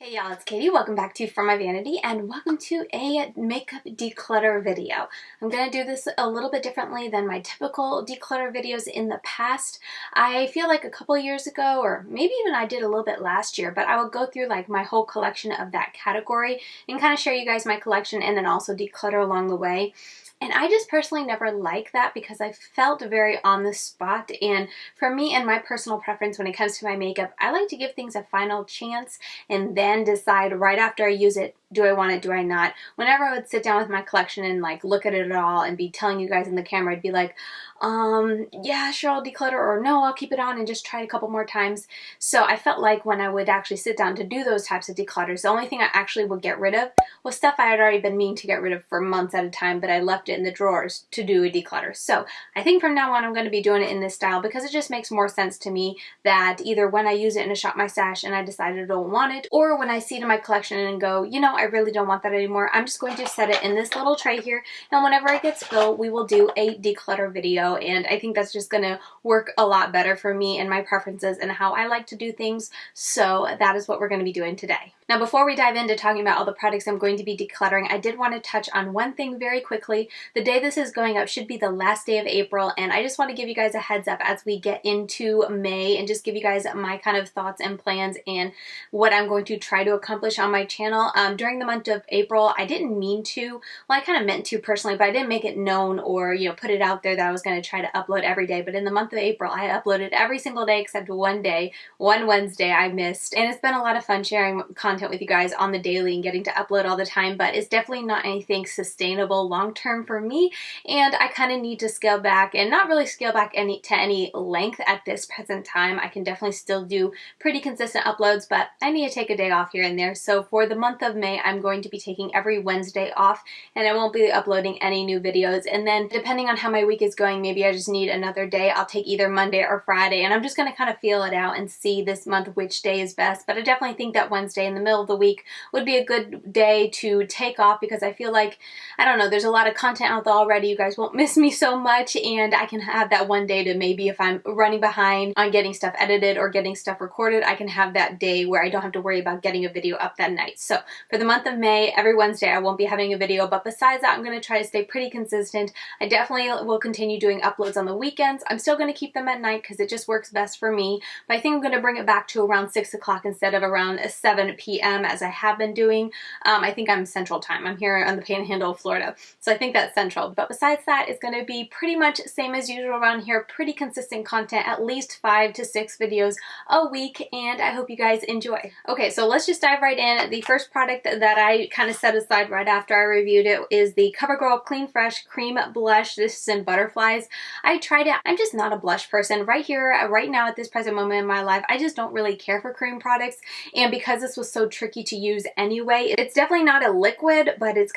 Hey y'all, it's Katie. Welcome back to For My Vanity and welcome to a makeup declutter video. I'm going to do this a little bit differently than my typical declutter videos in the past. I feel like a couple years ago, or maybe even I did a little bit last year, but I would go through like my whole collection of that category and kind of share you guys my collection and then also declutter along the way. And I just personally never like that because I felt very on the spot, and for me and my personal preference when it comes to my makeup, I like to give things a final chance and then decide right after I use it, do I want it, do I not? Whenever I would sit down with my collection and like look at it all and be telling you guys in the camera, I'd be like, yeah, sure, I'll declutter, or no, I'll keep it on and just try it a couple more times. So I felt like when I would actually sit down to do those types of declutters, the only thing I actually would get rid of was stuff I had already been meaning to get rid of for months at a time, but I left it in the drawers to do a declutter. So I think from now on I'm going to be doing it in this style because it just makes more sense to me that either when I use it in a Shop My Stash and I decide I don't want it, or when I see it in my collection and go, you know, I really don't want that anymore, I'm just going to set it in this little tray here, and whenever it gets filled, we will do a declutter video, and I think that's just going to work a lot better for me and my preferences and how I like to do things, so that is what we're going to be doing today. Now, before we dive into talking about all the products I'm going to be decluttering, I did want to touch on one thing very quickly. The day this is going up should be the last day of April, and I just want to give you guys a heads up as we get into May and just give you guys my kind of thoughts and plans and what I'm going to try to accomplish on my channel. During the month of April, I didn't mean to, well, I kind of meant to personally, but I didn't make it known or, you know, put it out there that I was going to try to upload every day. But in the month of April, I uploaded every single day except one day, one Wednesday I missed, and it's been a lot of fun sharing content with you guys on the daily and getting to upload all the time, but it's definitely not anything sustainable long term for me, and I kind of need to scale back, and not really scale back to any length at this present time. I can definitely still do pretty consistent uploads, but I need to take a day off here and there. So for the month of May, I'm going to be taking every Wednesday off, and I won't be uploading any new videos, and then depending on how my week is going, maybe I just need another day. I'll take either Monday or Friday, and I'm just going to kind of feel it out and see this month which day is best, but I definitely think that Wednesday in the middle of the week would be a good day to take off because I feel like, I don't know, there's a lot of content out there already. You guys won't miss me so much, and I can have that one day to maybe, if I'm running behind on getting stuff edited or getting stuff recorded, I can have that day where I don't have to worry about getting a video up that night. So for the month of May, every Wednesday I won't be having a video, but besides that, I'm going to try to stay pretty consistent. I definitely will continue doing uploads on the weekends. I'm still going to keep them at night because it just works best for me, but I think I'm going to bring it back to around 6 o'clock instead of around 7 p.m. as I have been doing. I think I'm Central Time. I'm here on the Panhandle of Florida, so I think that's Central. But besides that, it's going to be pretty much same as usual around here. Pretty consistent content, at least 5 to 6 videos a week, and I hope you guys enjoy. Okay, so let's just dive right in. The first product that I kind of set aside right after I reviewed it is the Covergirl Clean Fresh Cream Blush. This is in Butterflies. I tried it. I'm just not a blush person. Right here, right now at this present moment in my life, I just don't really care for cream products, and because this was so tricky to use anyway, it's definitely not a liquid, but it's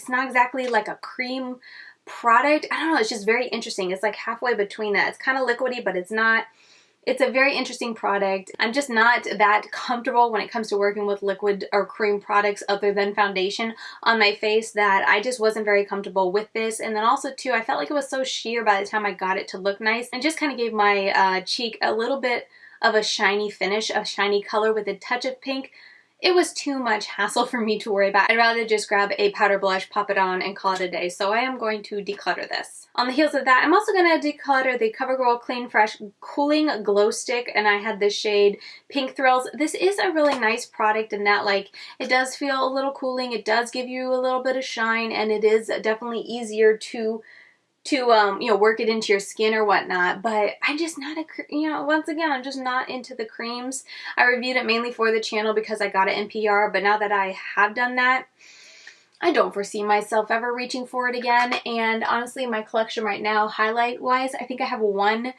not exactly like a cream product. I don't know, it's just very interesting. It's like halfway between that. It's kind of liquidy, but it's not. It's a very interesting product. I'm just not that comfortable when it comes to working with liquid or cream products other than foundation on my face, that I just wasn't very comfortable with this. And then also too, I felt like it was so sheer by the time I got it to look nice, and just kind of gave my cheek a little bit of a shiny finish, a shiny color with a touch of pink. It was too much hassle for me to worry about. I'd rather just grab a powder blush, pop it on, and call it a day. So I am going to declutter this. On the heels of that, I'm also going to declutter the Covergirl Clean Fresh Cooling Glow Stick, and I had this shade Pink Thrills. This is a really nice product in that, like, it does feel a little cooling, it does give you a little bit of shine, and it is definitely easier to you know, work it into your skin or whatnot, but I'm just not once again, I'm just not into the creams. I reviewed it mainly for the channel because I got it in PR, but now that I have done that, I don't foresee myself ever reaching for it again. And honestly, my collection right now, highlight wise, I think I have one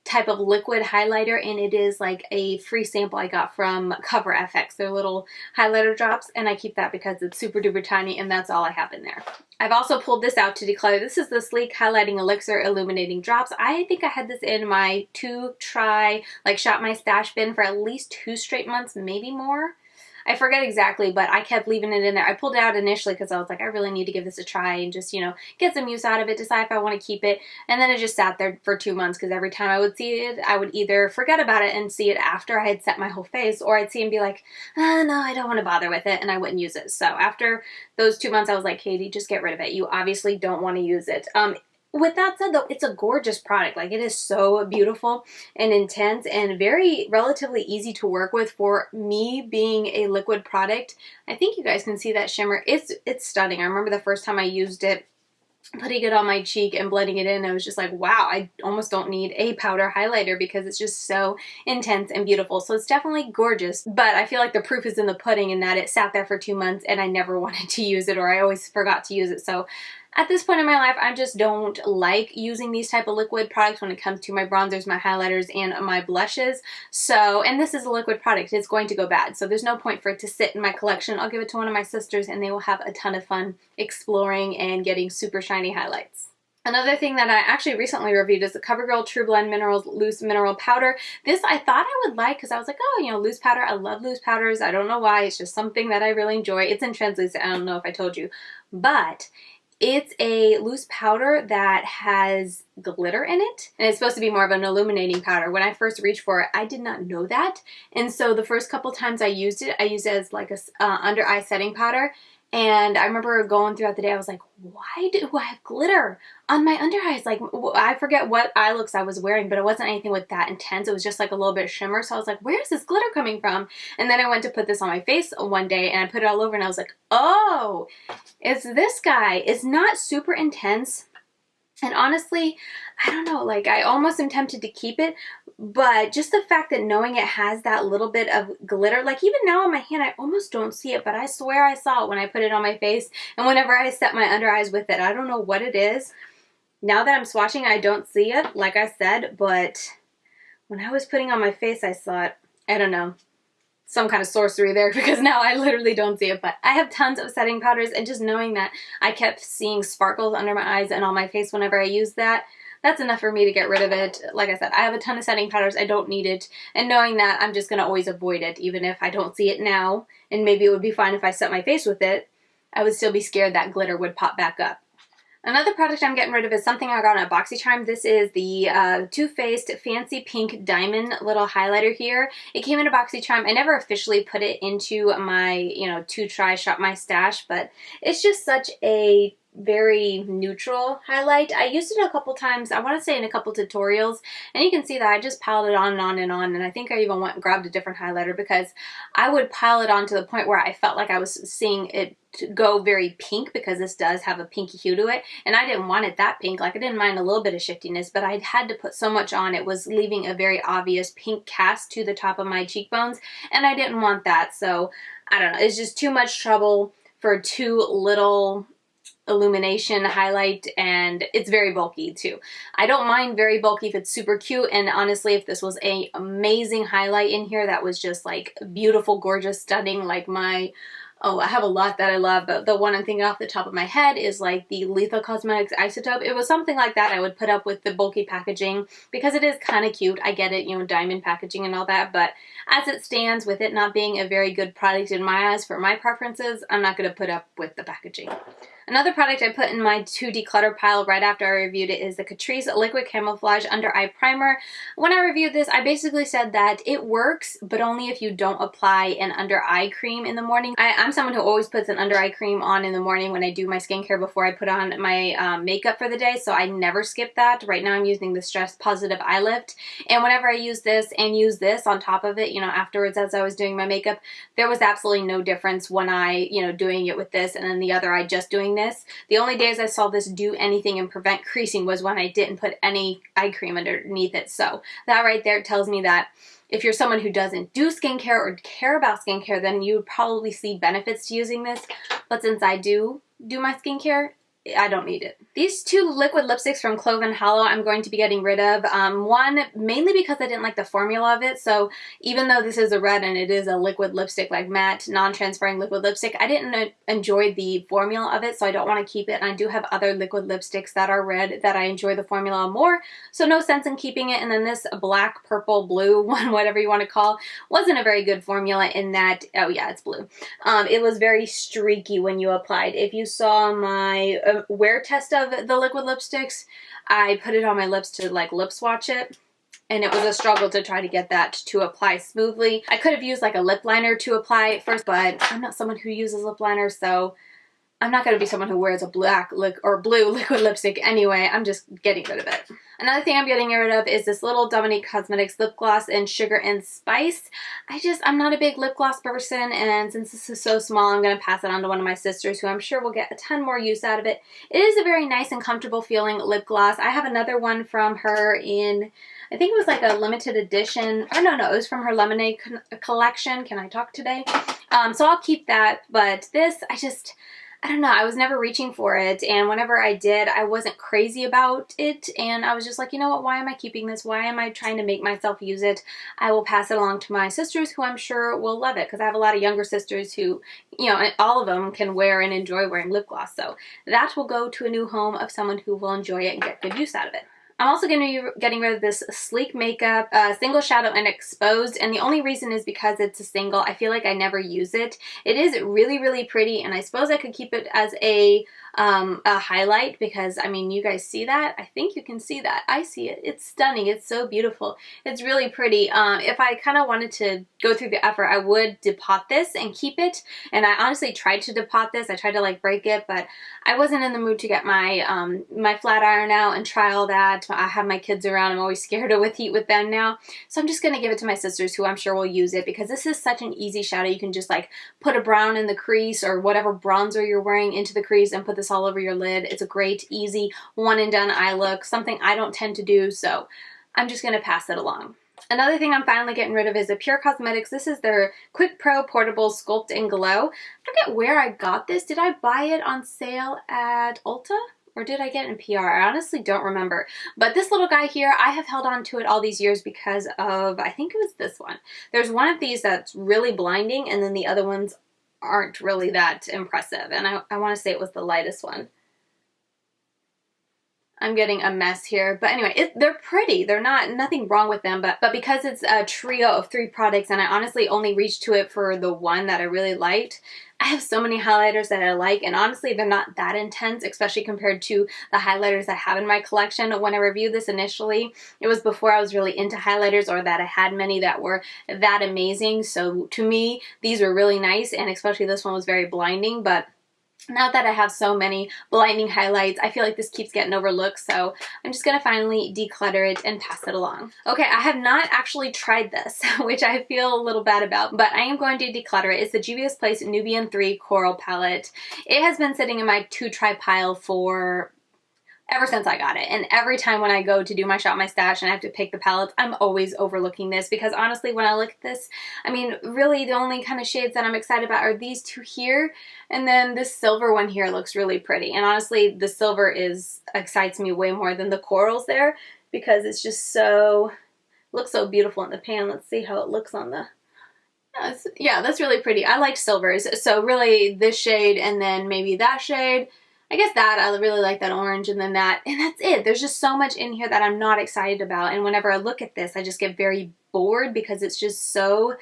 type of liquid highlighter, and it is like a free sample I got from Cover FX. They're little highlighter drops, and I keep that because it's super duper tiny, and that's all I have in there. I've also pulled this out to declutter. This is the Sleek Highlighting Elixir Illuminating Drops. I think I had this in my to try, like, Shop My Stash bin for at least 2 straight months, maybe more. I forget exactly, but I kept leaving it in there. I pulled it out initially because I was like, I really need to give this a try and just, you know, get some use out of it, decide if I want to keep it. And then it just sat there for 2 months because every time I would see it, I would either forget about it and see it after I had set my whole face, or I'd see it and be like, no, I don't want to bother with it, and I wouldn't use it. So after those 2 months, I was like, Katie, just get rid of it. You obviously don't want to use it. With that said, though, it's a gorgeous product. Like, it is so beautiful and intense and very relatively easy to work with for me being a liquid product. I think you guys can see that shimmer. It's stunning. I remember the first time I used it, putting it on my cheek and blending it in, I was just like, wow, I almost don't need a powder highlighter because it's just so intense and beautiful. So it's definitely gorgeous, but I feel like the proof is in the pudding in that it sat there for 2 months and I never wanted to use it, or I always forgot to use it. So at this point in my life, I just don't like using these type of liquid products when it comes to my bronzers, my highlighters, and my blushes. So, and this is a liquid product. It's going to go bad. So there's no point for it to sit in my collection. I'll give it to one of my sisters and they will have a ton of fun exploring and getting super shiny highlights. Another thing that I actually recently reviewed is the Covergirl TruBlend Minerals Loose Mineral Powder. This I thought I would like because I was like, oh, you know, loose powder. I love loose powders. I don't know why. It's just something that I really enjoy. It's in translucent. I don't know if I told you, but it's a loose powder that has glitter in it, and it's supposed to be more of an illuminating powder. When I first reached for it, I did not know that, and so the first couple times I used it as like a under eye setting powder. And I remember going throughout the day, I was like, why do I have glitter on my under eyes? Like, I forget what eye looks I was wearing, but it wasn't anything with that intense. It was just like a little bit of shimmer. So I was like, where's this glitter coming from? And then I went to put this on my face one day and I put it all over and I was like, oh, it's this guy. It's not super intense. And honestly, I don't know, like, I almost am tempted to keep it, but just the fact that knowing it has that little bit of glitter, like even now on my hand, I almost don't see it, but I swear I saw it when I put it on my face and whenever I set my under eyes with it. I don't know what it is. Now that I'm swatching, I don't see it, like I said, but when I was putting on my face, I saw it. I don't know. Some kind of sorcery there because now I literally don't see it, but I have tons of setting powders, and just knowing that I kept seeing sparkles under my eyes and on my face whenever I used that, that's enough for me to get rid of it. Like I said, I have a ton of setting powders. I don't need it, and knowing that, I'm just going to always avoid it, even if I don't see it now, and maybe it would be fine if I set my face with it, I would still be scared that glitter would pop back up. Another product I'm getting rid of is something I got on a BoxyCharm. This is the Too Faced Fancy Pink Diamond little highlighter here. It came in a BoxyCharm. I never officially put it into my, you know, to try shop my stash, but it's just such a very neutral highlight. I used it a couple times, I want to say in a couple tutorials, and you can see that I just piled it on and on and on, and I think I even went and grabbed a different highlighter because I would pile it on to the point where I felt like I was seeing it to go very pink, because this does have a pinky hue to it, and I didn't want it that pink. Like, I didn't mind a little bit of shiftiness, but I had to put so much on, it was leaving a very obvious pink cast to the top of my cheekbones, and I didn't want that. So I don't know, it's just too much trouble for too little illumination highlight, and it's very bulky too. I don't mind very bulky if it's super cute, and honestly, if this was a amazing highlight in here that was just like beautiful, gorgeous, stunning, like my, oh, I have a lot that I love, but the one I'm thinking off the top of my head is like the Lethal Cosmetics Isotope. It was something like that. I would put up with the bulky packaging because it is kind of cute. I get it, you know, diamond packaging and all that, but as it stands, with it not being a very good product in my eyes for my preferences, I'm not going to put up with the packaging. Another product I put in my to declutter pile right after I reviewed it is the Catrice Liquid Camouflage Under Eye Primer. When I reviewed this, I basically said that it works, but only if you don't apply an under eye cream in the morning. I'm someone who always puts an under eye cream on in the morning when I do my skincare before I put on my makeup for the day, so I never skip that. Right now I'm using the Stress Positive Eye Lift, and whenever I use this and use this on top of it, you know, afterwards as I was doing my makeup, there was absolutely no difference when I, you know, doing it with this and then the other eye just doing this. The only days I saw this do anything and prevent creasing was when I didn't put any eye cream underneath it. So that right there tells me that if you're someone who doesn't do skincare or care about skincare, then you would probably see benefits to using this. But since I do my skincare, I don't need it. These two liquid lipsticks from Clove and Hollow I'm going to be getting rid of. One, mainly because I didn't like the formula of it. So even though this is a red and it is a liquid lipstick, like matte, non-transferring liquid lipstick, I didn't enjoy the formula of it, so I don't want to keep it. And I do have other liquid lipsticks that are red that I enjoy the formula more, so no sense in keeping it. And then this black, purple, blue one, whatever you want to call, wasn't a very good formula in that, oh yeah, it's blue. It was very streaky when you applied. If you saw my wear test of the liquid lipsticks, I put it on my lips to like lip swatch it, and it was a struggle to try to get that to apply smoothly. I could have used like a lip liner to apply it first, but I'm not someone who uses lip liner, so I'm not going to be someone who wears a black or blue liquid lipstick anyway. I'm just getting rid of it. Another thing I'm getting rid of is this little Dominique Cosmetics lip gloss in Sugar and Spice. I'm not a big lip gloss person, and since this is so small, I'm going to pass it on to one of my sisters who I'm sure will get a ton more use out of it. It is a very nice and comfortable feeling lip gloss. I have another one from her in, I think it was like a limited edition. Oh, no, it was from her Lemonade collection. Can I talk today? So I'll keep that, but this, I don't know, I was never reaching for it, and whenever I did, I wasn't crazy about it, and I was just like, you know what, why am I keeping this? Why am I trying to make myself use it? I will pass it along to my sisters who I'm sure will love it, because I have a lot of younger sisters who, you know, all of them can wear and enjoy wearing lip gloss, so that will go to a new home of someone who will enjoy it and get good use out of it. I'm also going to be getting rid of this Sleek Makeup Single Shadow and Exposed, and the only reason is because it's a single. I feel like I never use it. It is really, really pretty, and I suppose I could keep it as a highlight because, I mean, you guys see that? I think you can see that. I see it. It's stunning. It's so beautiful. It's really pretty. If I kind of wanted to go through the effort, I would depot this and keep it, and I honestly tried to depot this. I tried to like break it, but I wasn't in the mood to get my my flat iron out and try all that. I have my kids around. I'm always scared with heat with them now, so I'm just going to give it to my sisters who I'm sure will use it because this is such an easy shadow. You can just like put a brown in the crease or whatever bronzer you're wearing into the crease and put this all over your lid. It's a great, easy, one and done eye look, something I don't tend to do, so I'm just going to pass it along. Another thing I'm finally getting rid of is a Pure Cosmetics. This is their Quick Pro Portable Sculpt and Glow. I forget where I got this. Did I buy it on sale at Ulta? Or did I get it in PR? I honestly don't remember. But this little guy here, I have held on to it all these years because of, I think it was this one. There's one of these that's really blinding, and then the other ones aren't really that impressive. And I want to say it was the lightest one. I'm getting a mess here, but anyway, they're pretty. They're nothing wrong with them, but because it's a trio of 3 products and I honestly only reached to it for the one that I really liked, I have so many highlighters that I like, and honestly they're not that intense, especially compared to the highlighters I have in my collection. When I reviewed this initially, it was before I was really into highlighters or that I had many that were that amazing, so to me these were really nice, and especially this one was very blinding, but now that I have so many blinding highlights, I feel like this keeps getting overlooked, so I'm just going to finally declutter it and pass it along. Okay, I have not actually tried this, which I feel a little bad about, but I am going to declutter it. It's the Juvia's Place Nubian 3 Coral Palette. It has been sitting in my to-try pile for ever since I got it, and every time when I go to do my shop my stash and I have to pick the palettes, I'm always overlooking this because honestly when I look at this, I mean really the only kind of shades that I'm excited about are these two here, and then this silver one here looks really pretty, and honestly the silver excites me way more than the corals there because it's just looks so beautiful in the pan. Let's see how it looks on the yeah, that's really pretty. I like silvers, so really this shade and then maybe that shade. I guess that, I really like that orange, and then that, and that's it. There's just so much in here that I'm not excited about, and whenever I look at this, I just get very bored because it's just so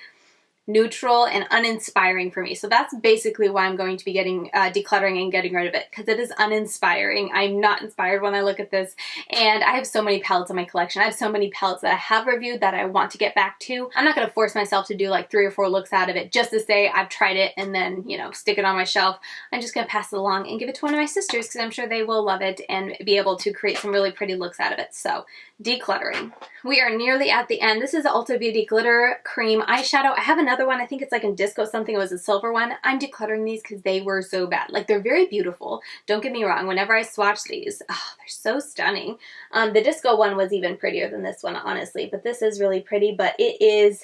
neutral and uninspiring for me. So that's basically why I'm going to be getting decluttering and getting rid of it, because it is uninspiring. I'm not inspired when I look at this, and I have so many palettes in my collection. I have so many palettes that I have reviewed that I want to get back to. I'm not going to force myself to do like 3 or 4 looks out of it just to say I've tried it and then, you know, stick it on my shelf. I'm just going to pass it along and give it to one of my sisters because I'm sure they will love it and be able to create some really pretty looks out of it. So decluttering. We are nearly at the end. This is Ulta Beauty Glitter Cream Eyeshadow. I have another one. I think it's like in Disco something. It was a silver one. I'm decluttering these because they were so bad. Like, they're very beautiful. Don't get me wrong. Whenever I swatch these, oh, they're so stunning. The Disco one was even prettier than this one, honestly. But this is really pretty. But it is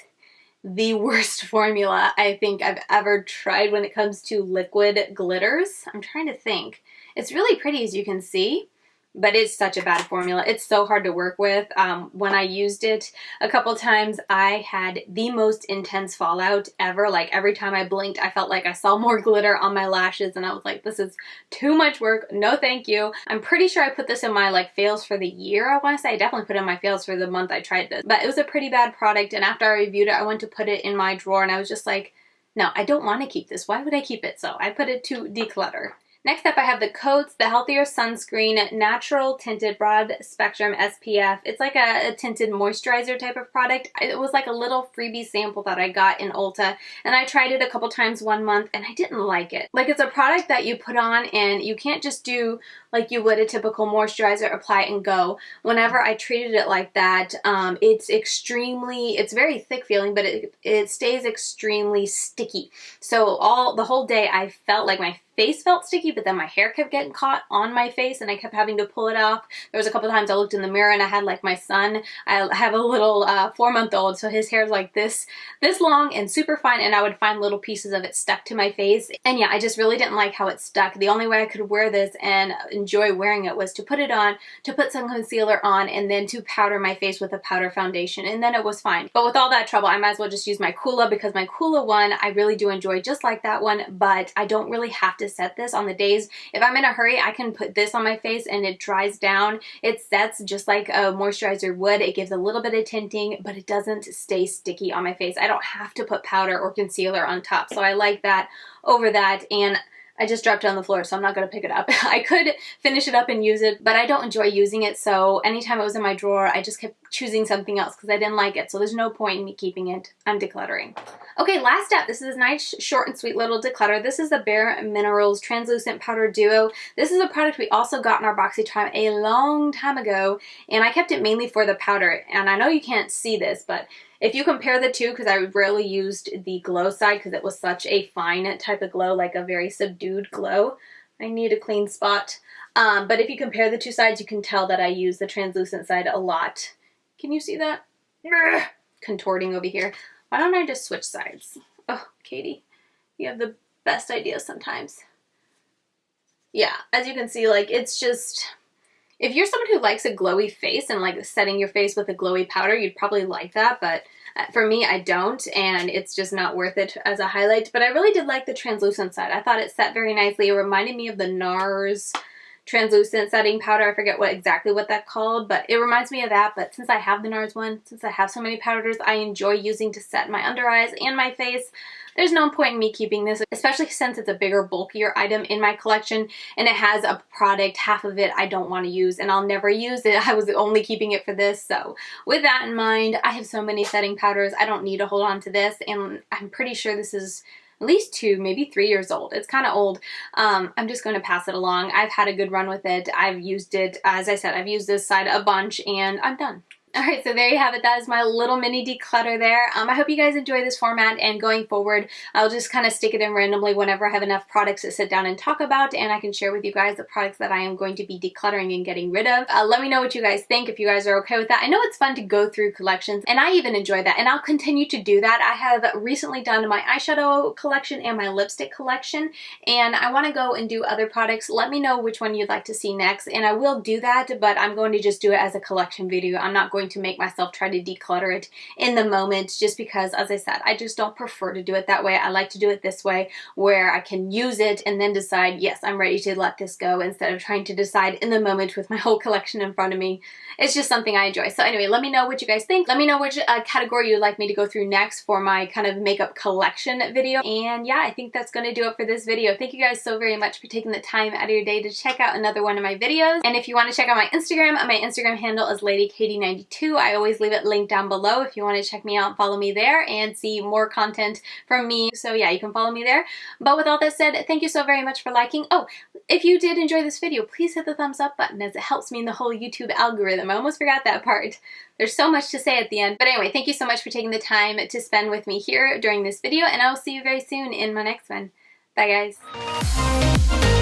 the worst formula I think I've ever tried when it comes to liquid glitters. I'm trying to think. It's really pretty, as you can see, but it's such a bad formula. It's so hard to work with. When I used it a couple times, I had the most intense fallout ever. Like every time I blinked, I felt like I saw more glitter on my lashes, and I was like, this is too much work. No, thank you. I'm pretty sure I put this in my like fails for the year. I want to say I definitely put in my fails for the month I tried this, but it was a pretty bad product. And after I reviewed it, I went to put it in my drawer, and I was just like, no, I don't want to keep this. Why would I keep it? So I put it to declutter. Next up, I have the Cotz, the Healthier Sunscreen Natural Tinted Broad Spectrum SPF. It's like a tinted moisturizer type of product. It was like a little freebie sample that I got in Ulta, and I tried it a couple times one month, and I didn't like it. Like, it's a product that you put on, and you can't just do like you would a typical moisturizer, apply it and go. Whenever I treated it like that, it's very thick feeling, but it stays extremely sticky. So the whole day I felt like my face felt sticky, but then my hair kept getting caught on my face and I kept having to pull it off. There was a couple times I looked in the mirror and I had like my son, I have a little 4-month-old, so his hair is like this long and super fine, and I would find little pieces of it stuck to my face. And yeah, I just really didn't like how it stuck. The only way I could wear this and enjoy wearing it was to put it on, to put some concealer on, and then to powder my face with a powder foundation, and then it was fine. But with all that trouble, I might as well just use my Coola, because my Coola one I really do enjoy just like that one, but I don't really have to set this on the days. If I'm in a hurry, I can put this on my face and it dries down. It sets just like a moisturizer would. It gives a little bit of tinting, but it doesn't stay sticky on my face. I don't have to put powder or concealer on top, so I like that over that. And I just dropped it on the floor, so I'm not going to pick it up. I could finish it up and use it, but I don't enjoy using it, so anytime it was in my drawer, I just kept choosing something else because I didn't like it, so there's no point in me keeping it. I'm decluttering. Okay, last step. This is a nice, short, and sweet little declutter. This is the Bare Minerals Translucent Powder Duo. This is a product we also got in our BoxyCharm a long time ago, and I kept it mainly for the powder, and I know you can't see this, but if you compare the two, because I rarely used the glow side because it was such a fine type of glow, like a very subdued glow. I need a clean spot. But if you compare the two sides, you can tell that I use the translucent side a lot. Can you see that? Contorting over here. Why don't I just switch sides? Oh, Katie, you have the best ideas sometimes. Yeah, as you can see, like, it's just... If you're someone who likes a glowy face and like setting your face with a glowy powder, you'd probably like that, but for me, I don't, and it's just not worth it as a highlight. But I really did like the translucent side. I thought it set very nicely. It reminded me of the NARS translucent setting powder. I forget exactly what that's called, but it reminds me of that. But since I have the NARS one, since I have so many powders I enjoy using to set my under eyes and my face, there's no point in me keeping this, especially since it's a bigger, bulkier item in my collection, and it has a product, half of it I don't want to use, and I'll never use it. I was only keeping it for this, so with that in mind, I have so many setting powders, I don't need to hold on to this, and I'm pretty sure this is at least 2, maybe 3 years old. It's kind of old. I'm just going to pass it along. I've had a good run with it. I've used it, as I said, I've used this side a bunch, and I'm done. Alright, so there you have it. That is my little mini declutter there. I hope you guys enjoy this format, and going forward, I'll just kind of stick it in randomly whenever I have enough products to sit down and talk about, and I can share with you guys the products that I am going to be decluttering and getting rid of. Let me know what you guys think, if you guys are okay with that. I know it's fun to go through collections, and I even enjoy that, and I'll continue to do that. I have recently done my eyeshadow collection and my lipstick collection, and I want to go and do other products. Let me know which one you'd like to see next, and I will do that, but I'm going to just do it as a collection video. I'm not going to make myself try to declutter it in the moment, just because, as I said, I just don't prefer to do it that way. I like to do it this way, where I can use it and then decide, yes, I'm ready to let this go, instead of trying to decide in the moment with my whole collection in front of me. It's just something I enjoy. So anyway, let me know what you guys think. Let me know which category you'd like me to go through next for my kind of makeup collection video. And yeah, I think that's going to do it for this video. Thank you guys so very much for taking the time out of your day to check out another one of my videos. And if you want to check out my Instagram handle is LadyKatie92. I always leave it linked down below if you want to check me out and follow me there and see more content from me. So yeah, you can follow me there. But with all that said, thank you so very much for liking. Oh, if you did enjoy this video, please hit the thumbs up button, as it helps me in the whole YouTube algorithm. I almost forgot that part. There's so much to say at the end. But anyway, thank you so much for taking the time to spend with me here during this video, and I will see you very soon in my next one. Bye guys.